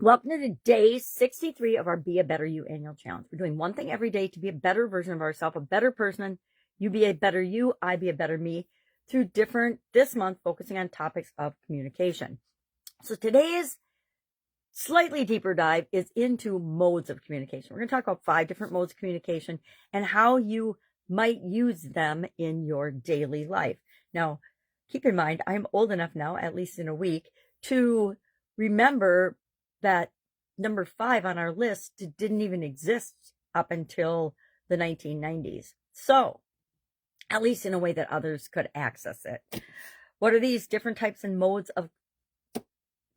Welcome to day 63 of our Be a Better You annual challenge. We're doing one thing every day to be a better version of ourselves, a better person. You be a better you, I be a better me, through this month, focusing on topics of communication. So today's slightly deeper dive is into modes of communication. We're going to talk about 5 different modes of communication and how you might use them in your daily life. Now, keep in mind, I'm old enough now, at least in a week, to remember that number 5 on our list didn't even exist up until the 1990s. So, at least in a way that others could access it. What are these different types and modes of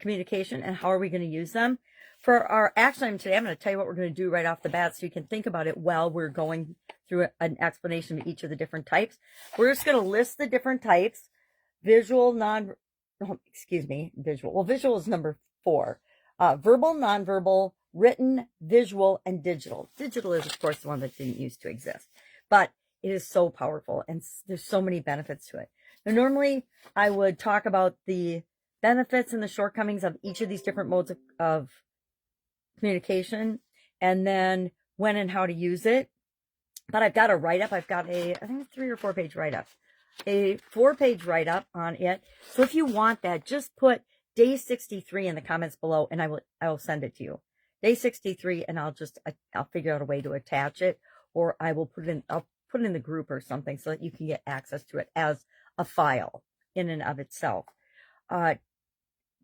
communication, and how are we going to use them? For our action item today, I'm going to tell you what we're going to do right off the bat so you can think about it while we're going through an explanation of each of the different types. We're just going to list the different types. Visual, visual. Well, visual is number 4. Verbal, nonverbal, written, visual, and digital. Digital is, of course, the one that didn't used to exist, but it is so powerful, and there's so many benefits to it. Now, normally, I would talk about the benefits and the shortcomings of each of these different modes of communication, and then when and how to use it. But I've got a write-up. I've got I think a 3 or 4 page write-up, a 4-page write-up on it. So if you want that, just put day 63 in the comments below, and I will send it to you. Day 63, and I'll figure out a way to attach it, or I'll put it in the group or something so that you can get access to it as a file in and of itself.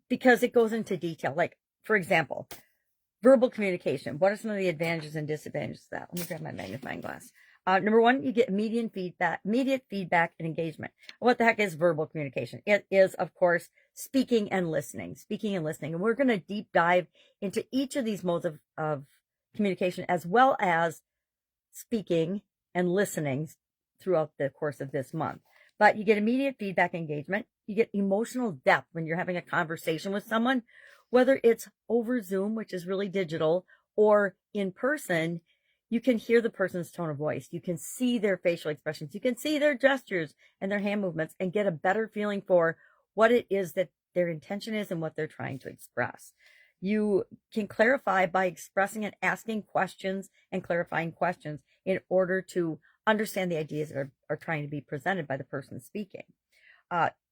Because it goes into detail. Like, for example, verbal communication. What are some of the advantages and disadvantages of that? Let me grab my magnifying glass. Number 1, you get immediate feedback and engagement. What the heck is verbal communication? It is, of course, speaking and listening. And we're going to deep dive into each of these modes of communication, as well as speaking and listening throughout the course of this month. But you get immediate feedback engagement. You get emotional depth when you're having a conversation with someone, whether it's over Zoom, which is really digital, or in person. You can hear the person's tone of voice. You can see their facial expressions. You can see their gestures and their hand movements and get a better feeling for what it is that their intention is and what they're trying to express. You can clarify by expressing and asking questions and clarifying questions in order to understand the ideas that are trying to be presented by the person speaking.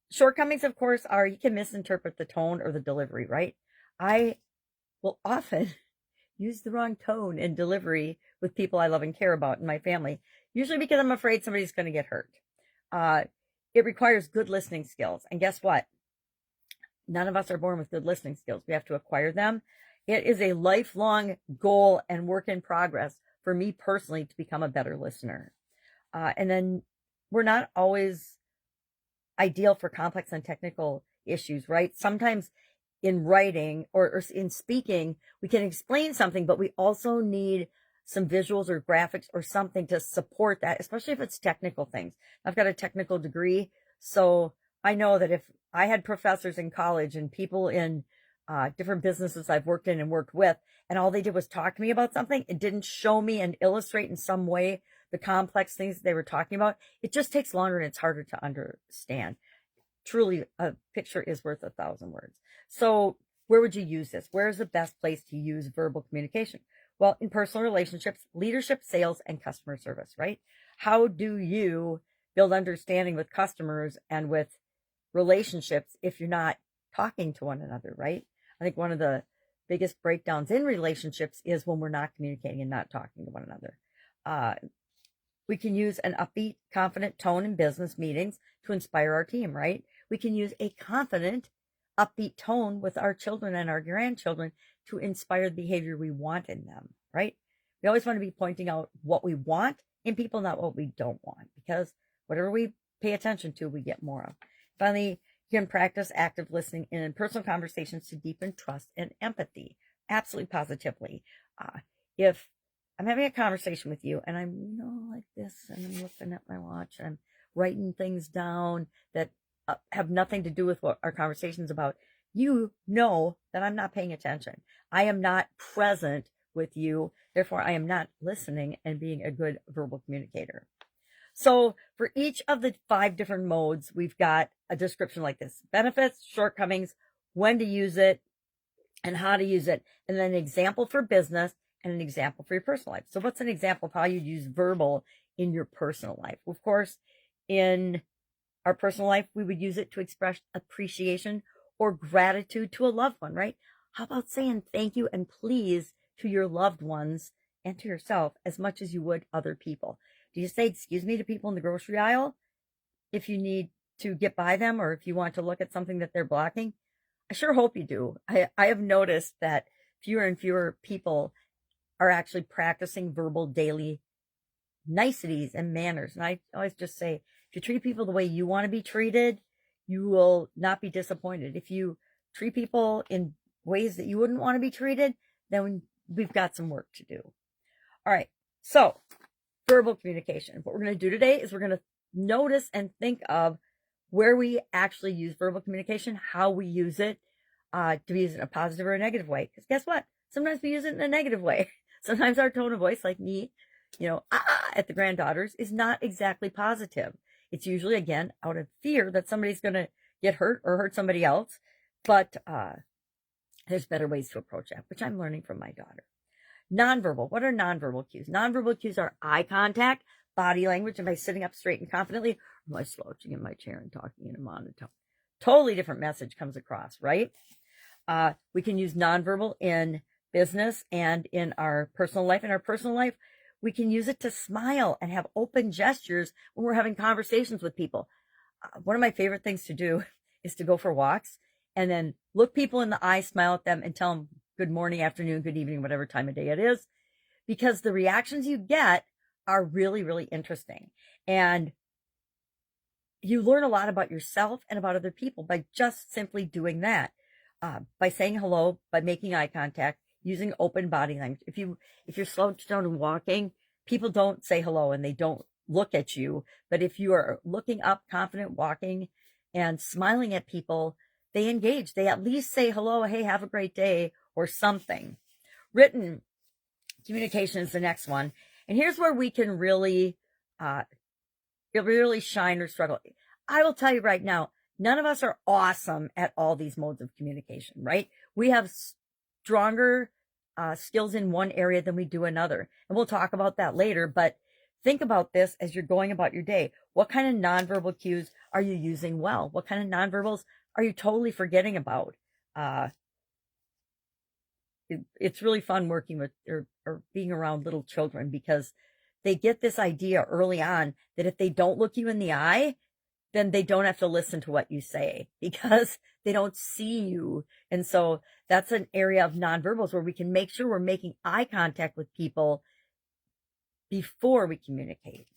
Shortcomings, of course, are you can misinterpret the tone or the delivery, right? I will often use the wrong tone and delivery with people I love and care about in my family, usually because I'm afraid somebody's going to get hurt. It requires good listening skills. And guess what? None of us are born with good listening skills. We have to acquire them. It is a lifelong goal and work in progress for me personally to become a better listener. And then we're not always ideal for complex and technical issues, right? Sometimes in writing or in speaking, we can explain something, but we also need some visuals or graphics or something to support that, especially if it's technical things. I've got a technical degree, so I know that if I had professors in college and people in different businesses I've worked in and worked with, and all they did was talk to me about something, it didn't show me and illustrate in some way the complex things they were talking about, it just takes longer and it's harder to understand. Truly, a picture is worth 1,000 words. So where would you use this? Where is the best place to use verbal communication? Well, in personal relationships, leadership, sales, and customer service, right? How do you build understanding with customers and with relationships if you're not talking to one another, right? I think one of the biggest breakdowns in relationships is when we're not communicating and not talking to one another. We can use an upbeat, confident tone in business meetings to inspire our team, right? We can use a confident, upbeat tone with our children and our grandchildren to inspire the behavior we want in them, right? We always want to be pointing out what we want in people, not what we don't want, because whatever we pay attention to, we get more of. Finally, you can practice active listening in personal conversations to deepen trust and empathy. Absolutely, positively. If I'm having a conversation with you and I'm, like this, and I'm looking at my watch, and I'm writing things down that have nothing to do with what our conversation's about, you know that I'm not paying attention. I am not present with you. Therefore, I am not listening and being a good verbal communicator. So for each of the 5 different modes, we've got a description like this: benefits, shortcomings, when to use it, and how to use it, and then an example for business and an example for your personal life. So what's an example of how you'd use verbal in your personal life? Of course, in our personal life, we would use it to express appreciation or gratitude to a loved one, right? How about saying thank you and please to your loved ones and to yourself as much as you would other people? Do you say excuse me to people in the grocery aisle if you need to get by them, or if you want to look at something that they're blocking? I sure hope you do. I have noticed that fewer and fewer people are actually practicing verbal daily niceties and manners. And I always just say, if you treat people the way you want to be treated, you will not be disappointed. If you treat people in ways that you wouldn't want to be treated, then we've got some work to do. All right. So verbal communication. What we're going to do today is we're going to notice and think of where we actually use verbal communication, how we use it, to use it in a positive or a negative way. Because guess what? Sometimes we use it in a negative way. Sometimes our tone of voice, like me, at the granddaughters, is not exactly positive. It's usually, again, out of fear that somebody's going to get hurt or hurt somebody else. But there's better ways to approach that, which I'm learning from my daughter. Nonverbal. What are nonverbal cues? Nonverbal cues are eye contact, body language. Am I sitting up straight and confidently? Or am I slouching in my chair and talking in a monotone? Totally different message comes across, right? We can use nonverbal in business and in our personal life. In our personal life, we can use it to smile and have open gestures when we're having conversations with people. One of my favorite things to do is to go for walks and then look people in the eye, smile at them, and tell them good morning, afternoon, good evening, whatever time of day it is, because the reactions you get are really, really interesting. And you learn a lot about yourself and about other people by just simply doing that, by saying hello, by making eye contact, using open body language. If you're slouched down and walking, people don't say hello and they don't look at you. But if you are looking up, confident, walking, and smiling at people, they engage. They at least say hello, hey, have a great day, or something. Written communication is the next one. And here's where we can really shine or struggle. I will tell you right now, none of us are awesome at all these modes of communication, right? We have stronger skills in one area than we do another. And we'll talk about that later, but think about this as you're going about your day. What kind of nonverbal cues are you using well? What kind of nonverbals are you totally forgetting about? It's really fun working with or being around little children, because they get this idea early on that if they don't look you in the eye, then they don't have to listen to what you say because they don't see you. And so that's an area of nonverbals where we can make sure we're making eye contact with people before we communicate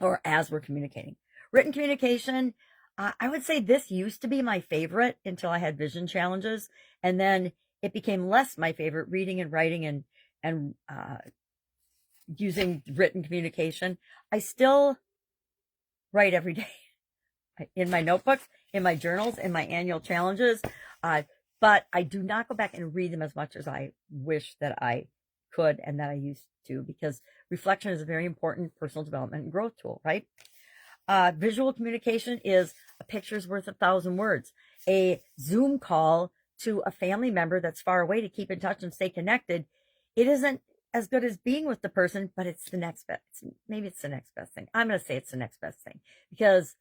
or as we're communicating. Written communication, I would say this used to be my favorite until I had vision challenges. And then it became less my favorite, reading and writing and using written communication. I still write every day in my notebooks, in my journals, in my annual challenges. But I do not go back and read them as much as I wish that I could and that I used to, because reflection is a very important personal development and growth tool, right? Visual communication is a picture's worth 1,000 words. A Zoom call to a family member that's far away to keep in touch and stay connected, it isn't as good as being with the person, but it's the next best. Maybe it's the next best thing. I'm going to say it's the next best thing, because,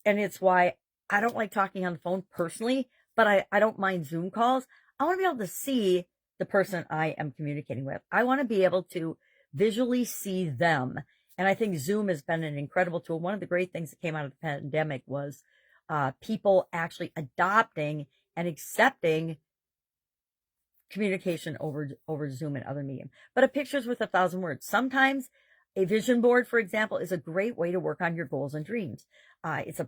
and it's why I don't like talking on the phone personally, but I don't mind Zoom calls. I want to be able to see the person I am communicating with. I want to be able to visually see them. And I think Zoom has been an incredible tool. One of the great things that came out of the pandemic was people actually adopting and accepting communication over Zoom and other medium. But a picture's worth 1,000 words. Sometimes a vision board, for example, is a great way to work on your goals and dreams. It's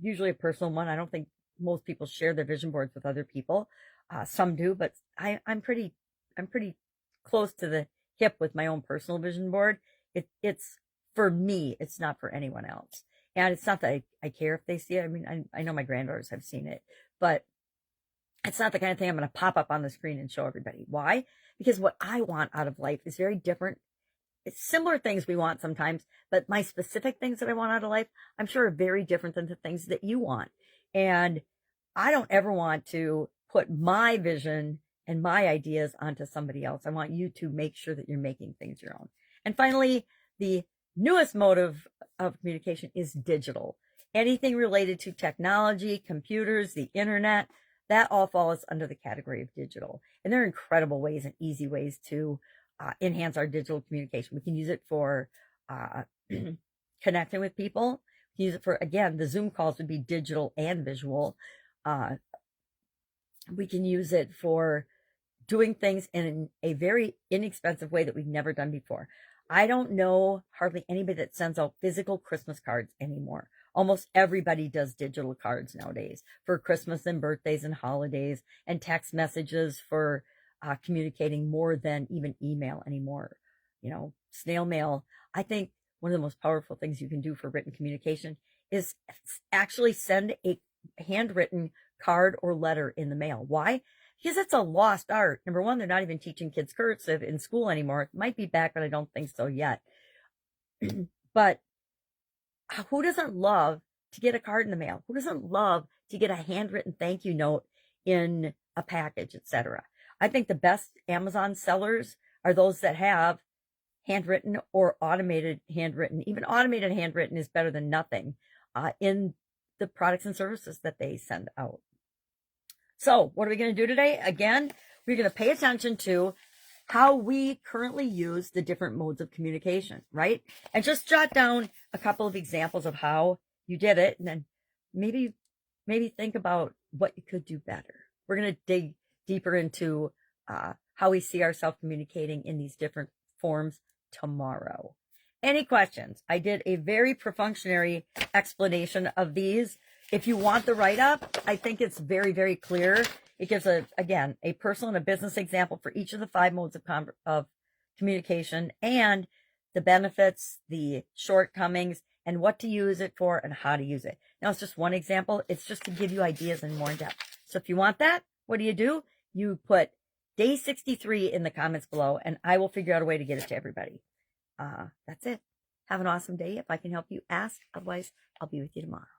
usually a personal one. I don't think most people share their vision boards with other people. Some do, but I'm pretty close to the hip with my own personal vision board. It's for me. It's not for anyone else. And it's not that I care if they see it. I mean, I know my granddaughters have seen it, but it's not the kind of thing I'm going to pop up on the screen and show everybody. Why? Because what I want out of life is very different. It's similar things we want sometimes, but my specific things that I want out of life, I'm sure are very different than the things that you want. And I don't ever want to put my vision and my ideas onto somebody else. I want you to make sure that you're making things your own. And finally, the newest mode of communication is digital. Anything related to technology, computers, the internet, that all falls under the category of digital. And there are incredible ways and easy ways to enhance our digital communication. We can use it for connecting with people. We can use it for, again, the Zoom calls would be digital and visual. We can use it for doing things in a very inexpensive way that we've never done before. I don't know hardly anybody that sends out physical Christmas cards anymore. Almost everybody does digital cards nowadays for Christmas and birthdays and holidays, and text messages for communicating more than even email anymore. You know, snail mail. I think one of the most powerful things you can do for written communication is actually send a handwritten card or letter in the mail. Why? Because it's a lost art. Number one, they're not even teaching kids cursive in school anymore. It might be back, but I don't think so yet. But who doesn't love to get a card in the mail? Who doesn't love to get a handwritten thank you note in a package, etc.? I think the best Amazon sellers are those that have handwritten or automated handwritten. Even automated handwritten is better than nothing in the products and services that they send out. So what are we going to do today? Again, we're going to pay attention to how we currently use the different modes of communication, right? And just jot down a couple of examples of how you did it, and then maybe think about what you could do better. We're going to dig deeper into how we see ourselves communicating in these different forms tomorrow. Any questions? I did a very perfunctory explanation of these. If you want the write-up, I think it's very, very clear. It gives, again, a personal and a business example for each of the 5 modes of communication, and the benefits, the shortcomings, and what to use it for and how to use it. Now, it's just one example. It's just to give you ideas and more in depth. So if you want that, what do? You put day 63 in the comments below, and I will figure out a way to get it to everybody. That's it. Have an awesome day. If I can help you, ask. Otherwise, I'll be with you tomorrow.